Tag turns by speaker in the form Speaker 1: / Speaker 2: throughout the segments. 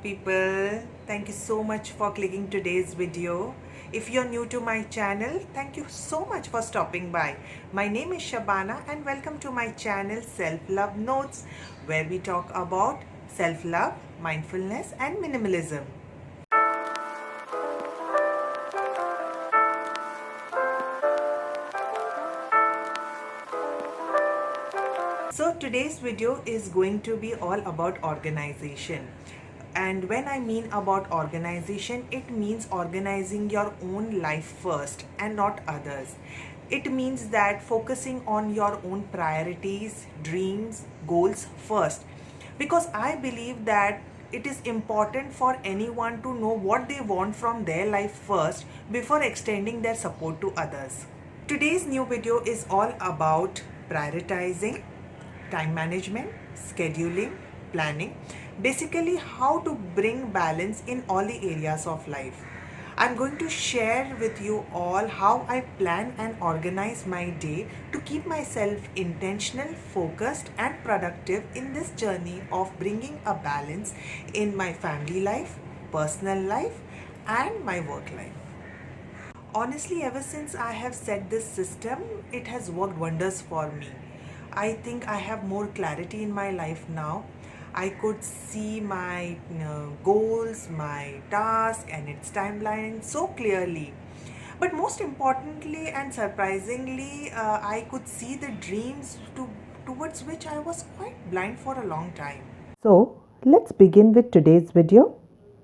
Speaker 1: people. Thank you so much for clicking today's video. If you're new to my channel, thank you so much for stopping by. My name is Shabana and welcome to my channel Self Love Notes, where we talk about self-love, mindfulness and minimalism. So today's video is going to be all about organization. And when I mean about organization, it means organizing your own life first and not others. It means that focusing on your own priorities, dreams, goals first. Because I believe that it is important for anyone to know what they want from their life first before extending their support to others. Today's new video is all about prioritizing, time management, scheduling, planning, basically how to bring balance in all the areas of life. I'm going to share with you all how I plan and organize my day to keep myself intentional, focused and productive in this journey of bringing a balance in my family life, personal life and my work life. Honestly, ever since I have set this system, it has worked wonders for me. I think I have more clarity in my life now. I could see my goals, my task, and its timeline so clearly. But most importantly and surprisingly, I could see the dreams towards which I was quite blind for a long time.
Speaker 2: So let's begin with today's video.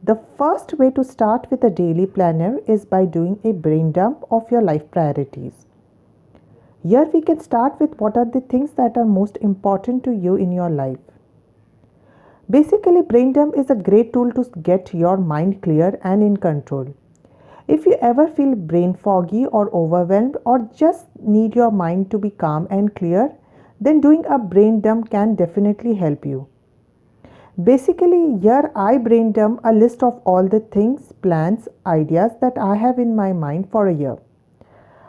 Speaker 2: The first way to start with a daily planner is by doing a brain dump of your life priorities. Here we can start with what are the things that are most important to you in your life. Basically, brain dump is a great tool to get your mind clear and in control. If you ever feel brain foggy or overwhelmed or just need your mind to be calm and clear, then doing a brain dump can definitely help you. Basically, here I brain dump a list of all the things, plans, ideas that I have in my mind for a year.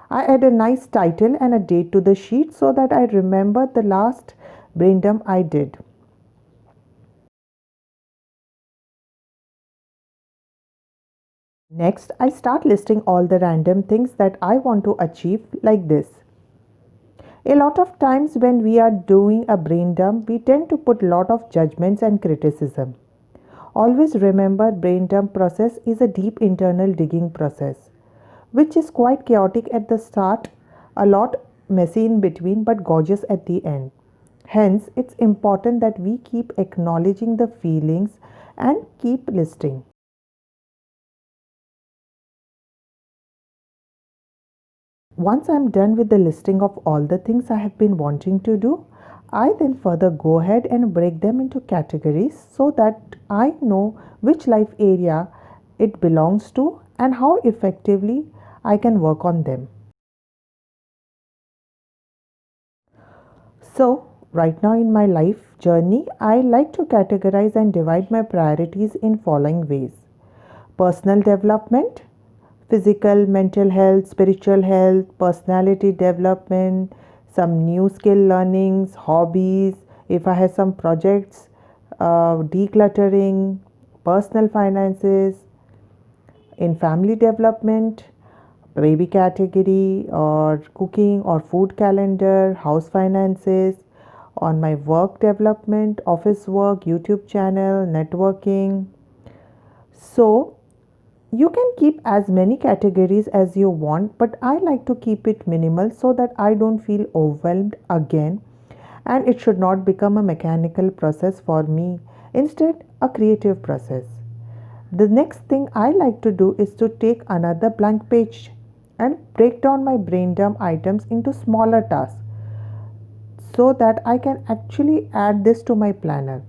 Speaker 2: I add a nice title and a date to the sheet so that I remember the last brain dump I did. Next, I start listing all the random things that I want to achieve like this. A lot of times when we are doing a brain dump, we tend to put a lot of judgments and criticism. Always remember brain dump process is a deep internal digging process, which is quite chaotic at the start, a lot messy in between but gorgeous at the end. Hence, it's important that we keep acknowledging the feelings and keep listing. Once I'm done with the listing of all the things I have been wanting to do, I then further go ahead and break them into categories so that I know which life area it belongs to and how effectively I can work on them. So, right now in my life journey, I like to categorize and divide my priorities in following ways: personal development, physical, mental health, spiritual health, personality development, some new skill learnings, hobbies, if I have some projects, decluttering, personal finances, in family development, baby category, or cooking or food calendar, house finances, on my work development, office work, YouTube channel, networking. So, you can keep as many categories as you want, but I like to keep it minimal so that I don't feel overwhelmed again, and it should not become a mechanical process for me. Instead, a creative process. The next thing I like to do is to take another blank page and break down my brain dump items into smaller tasks so that I can actually add this to my planner.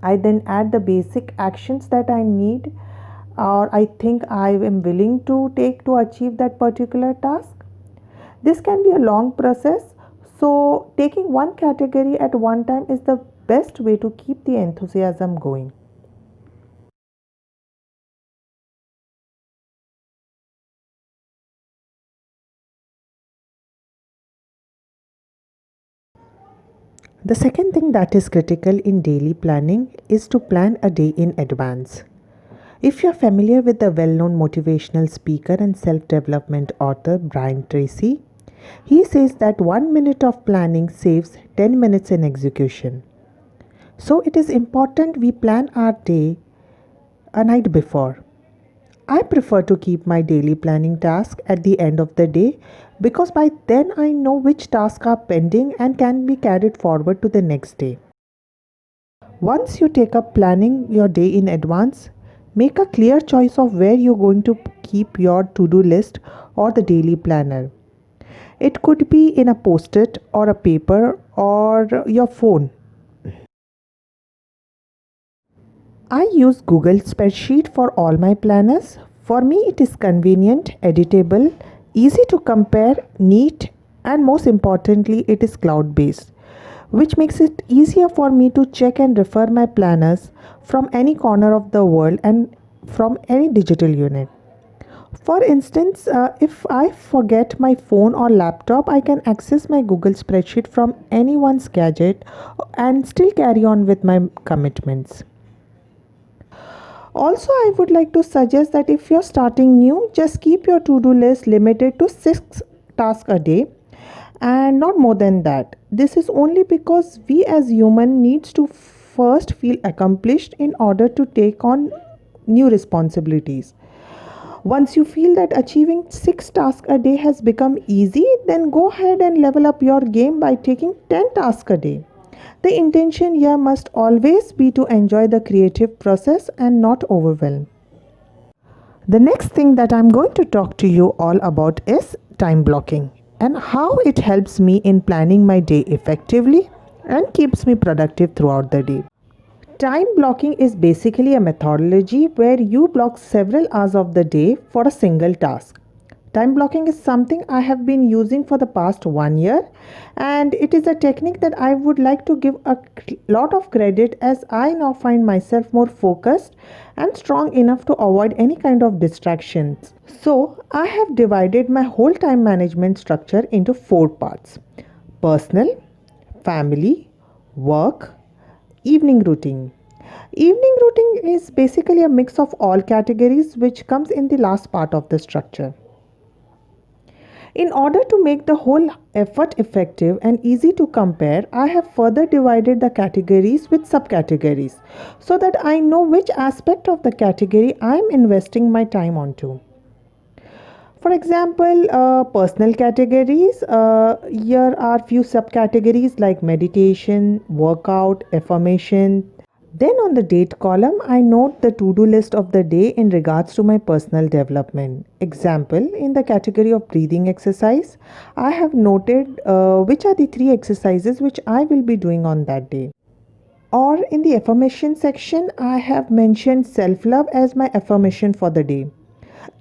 Speaker 2: I then add the basic actions that I need or I think I am willing to take to achieve that particular task. This can be a long process, so taking one category at one time is the best way to keep the enthusiasm going. The second thing that is critical in daily planning is to plan a day in advance. If you're familiar with the well known motivational speaker and self development author Brian Tracy, he says that 1 minute of planning saves 10 minutes in execution. So it is important we plan our day a night before. I prefer to keep my daily planning task at the end of the day because by then I know which tasks are pending and can be carried forward to the next day. Once you take up planning your day in advance, make a clear choice of where you're going to keep your to do list or the daily planner. It could be in a post it or a paper or your phone. I use Google Spreadsheet for all my planners. For me, it is convenient, editable, easy to compare, neat, and most importantly, it is cloud based, which makes it easier for me to check and refer my planners from any corner of the world and from any digital unit. For instance, if I forget my phone or laptop, I can access my Google Spreadsheet from anyone's gadget and still carry on with my commitments. Also, I would like to suggest that if you're starting new, just keep your to do list limited to 6 tasks a day and not more than that. This is only because we as human needs to first feel accomplished in order to take on new responsibilities. Once you feel that achieving 6 tasks a day has become easy, then go ahead and level up your game by taking 10 tasks a day. The intention here must always be to enjoy the creative process and not overwhelm. The next thing that I'm going to talk to you all about is time blocking and how it helps me in planning my day effectively and keeps me productive throughout the day. Time blocking is basically a methodology where you block several hours of the day for a single task. Time blocking is something I have been using for the past 1 year, and it is a technique that I would like to give a lot of credit as I now find myself more focused and strong enough to avoid any kind of distractions. So, I have divided my whole time management structure into 4 parts: personal, family, work, evening routine. Evening routine is basically a mix of all categories which comes in the last part of the structure. In order to make the whole effort effective and easy to compare, I have further divided the categories with subcategories so that I know which aspect of the category I am investing my time onto. For example, personal categories, here are few subcategories like meditation, workout, affirmation. Then on the date column, I note the to-do list of the day in regards to my personal development. Example, in the category of breathing exercise, I have noted which are the 3 exercises which I will be doing on that day. Or in the affirmation section, I have mentioned self-love as my affirmation for the day.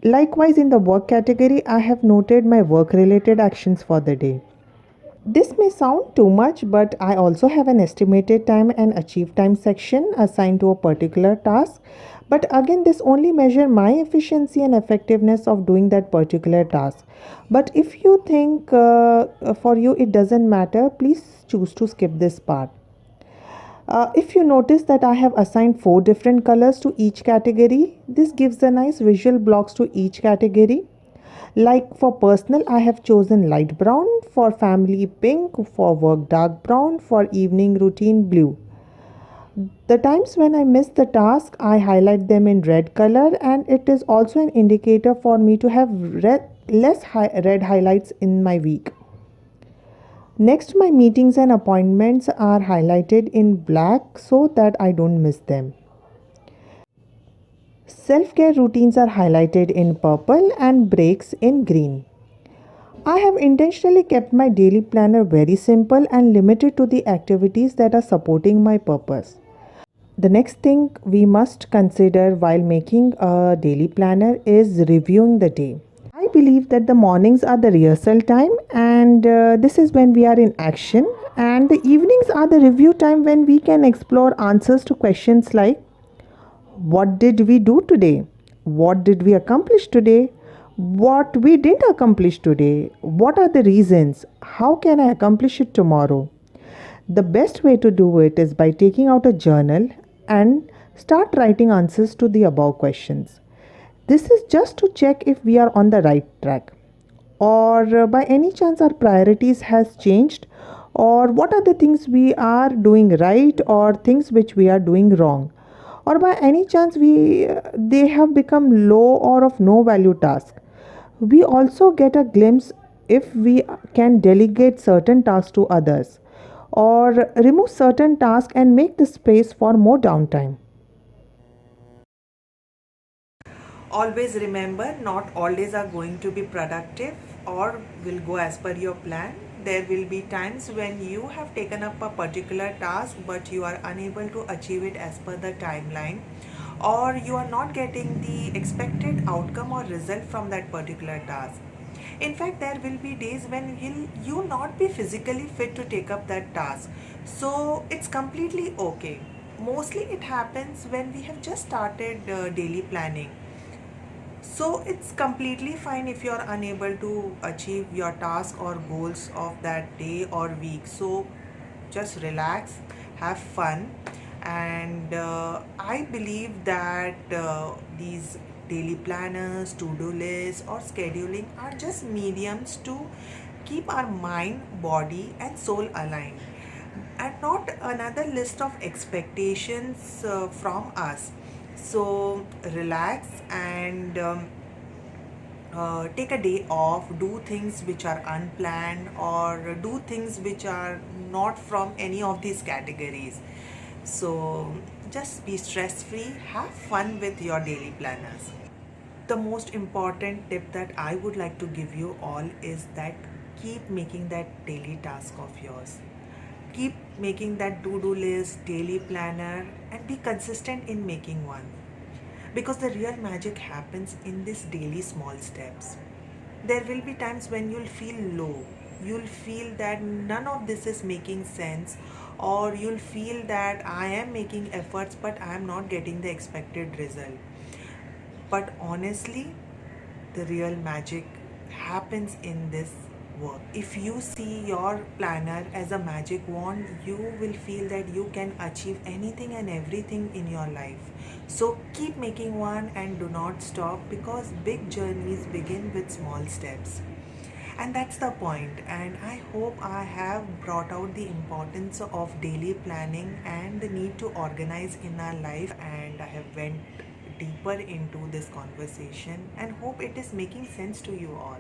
Speaker 2: Likewise, in the work category, I have noted my work-related actions for the day. This may sound too much, but I also have an estimated time and achieve time section assigned to a particular task. But again, this only measure my efficiency and effectiveness of doing that particular task. But if you think for you it doesn't matter, please choose to skip this part. If you notice that I have assigned 4 different colors to each category, this gives a nice visual blocks to each category. Like for personal, I have chosen light brown, for family pink, for work dark brown, for evening routine blue. The times when I miss the task, I highlight them in red color, and it is also an indicator for me to have red highlights in my week. Next, my meetings and appointments are highlighted in black so that I don't miss them. Self-care routines are highlighted in purple and breaks in green. I have intentionally kept my daily planner very simple and limited to the activities that are supporting my purpose. The next thing we must consider while making a daily planner is reviewing the day. I believe that the mornings are the rehearsal time, and this is when we are in action, and the evenings are the review time when we can explore answers to questions like what did we do today? What did we accomplish today? What we didn't accomplish today? What are the reasons? How can I accomplish it tomorrow? The best way to do it is by taking out a journal and start writing answers to the above questions. This is just to check if we are on the right track, or by any chance our priorities has changed, or what are the things we are doing right or things which we are doing wrong, or by any chance they have become low or of no value task. We also get a glimpse if we can delegate certain tasks to others or remove certain tasks and make the space for more downtime.
Speaker 1: Always remember, not all days are going to be productive or will go as per your plan. There will be times when you have taken up a particular task but you are unable to achieve it as per the timeline, or you are not getting the expected outcome or result from that particular task. In fact, there will be days when you not be physically fit to take up that task. So it's completely okay. Mostly it happens when we have just started daily planning. So it's completely fine if you're unable to achieve your task or goals of that day or week. So just relax, have fun, and I believe that these daily planners, to-do lists, or scheduling are just mediums to keep our mind, body, and soul aligned, and not another list of expectations from us. So relax and take a day off, do things which are unplanned, or do things which are not from any of these categories. So just be stress free, have fun with your daily planners. The most important tip that I would like to give you all is that keep making that daily task of yours. Keep making that to-do list, daily planner, and be consistent in making one. Because the real magic happens in these daily small steps. There will be times when you'll feel low. You'll feel that none of this is making sense, or you'll feel that I am making efforts but I am not getting the expected result. But honestly, the real magic happens in this work. If you see your planner as a magic wand, you will feel that you can achieve anything and everything in your life. So keep making one and do not stop, because big journeys begin with small steps. And that's the point. And I hope I have brought out the importance of daily planning and the need to organize in our life, and I have went deeper into this conversation and hope it is making sense to you all.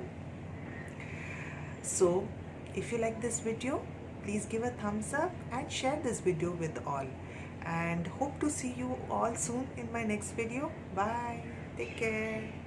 Speaker 1: So if you like this video, please give a thumbs up and share this video with all, and hope to see you all soon in my next video. Bye, take care.